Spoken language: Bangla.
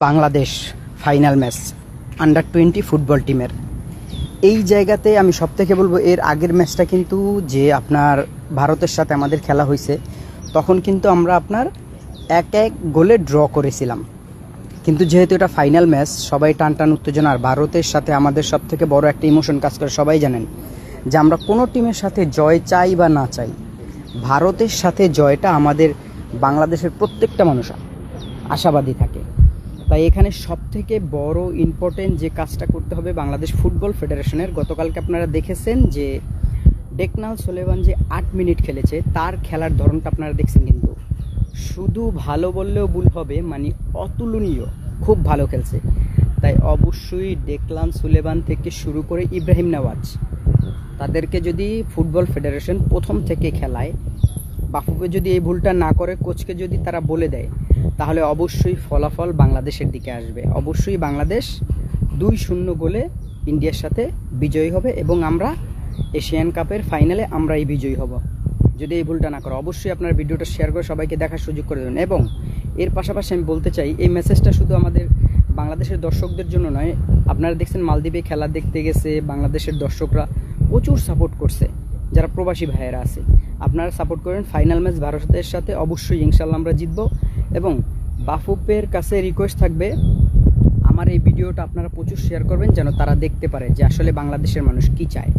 Bangladesh final match under 20 football টিমের। এই জায়গাতে আমি সবথেকে বলবো, এর আগের ম্যাচটা কিন্তু যে আপনার ভারতের সাথে আমাদের খেলা হয়েছে, তখন কিন্তু আমরা আপনার 1-1 গোলে ড্র করেছিলাম। কিন্তু যেহেতু এটা ফাইনাল ম্যাচ, সবাই টান টান উত্তেজনা, আর ভারতের সাথে আমাদের সবথেকে বড় একটা ইমোশন কাজ করে। সবাই জানেন যে আমরা কোনো টিমের সাথে জয় চাই বা না চাই, ভারতের সাথে জয়টা আমাদের বাংলাদেশের প্রত্যেকটা মানুষ আশাবাদী থাকে। তাই এখানে সবথেকে বড় ইম্পর্টেন্ট যে কাজটা করতে হবে বাংলাদেশ ফুটবল ফেডারেশনের, গতকালকে আপনারা দেখেছেন যে ডেকনাল সোলেমান যে 8 মিনিট খেলেছে, তার খেলার ধরনটা আপনারা দেখছেন। কিন্তু শুধু ভালো বললেও ভুল হবে, মানে অতুলনীয়, খুব ভালো খেলছে। তাই অবশ্যই ডেকলান সুলেমান থেকে শুরু করে ইব্রাহিম নওয়াজ, তাদেরকে যদি ফুটবল ফেডারেশন প্রথম থেকে খেলায়, বাফুফে যদি এই ভুলটা না করে, কোচকে যদি তারা বলে দেয়, তাহলে অবশ্যই ফলাফল বাংলাদেশের দিকে আসবে। অবশ্যই বাংলাদেশ 2-0 গোলে ইন্ডিয়ার সাথে বিজয়ী হবে এবং আমরা এশিয়ান কাপের ফাইনালে আমরাই বিজয়ী হব যদি এই ভুলটা না করে। অবশ্যই আপনার ভিডিওটা শেয়ার করে সবাইকে দেখার সুযোগ করে দেবেন। এবং এর পাশাপাশি আমি বলতে চাই, এই মেসেজটা শুধু আমাদের বাংলাদেশের দর্শকদের জন্য নয়। আপনারা দেখছেন মালদ্বীপে খেলা দেখতে গেছে বাংলাদেশের দর্শকরা প্রচুর সাপোর্ট করছে, যারা প্রবাসী ভাইয়েরা আছে। আপনারা সাপোর্ট করেন। ফাইনাল ম্যাচ ভারতের সাথে, অবশ্যই ইনশাল্লাহ আমরা জিতবো। এবং বাফুফের কাছে রিকোয়েস্ট থাকবে, আমার এই ভিডিওটা আপনারা প্রচুর শেয়ার করবেন, যেন তারা দেখতে পারে যে আসলে বাংলাদেশের মানুষ কি চায়।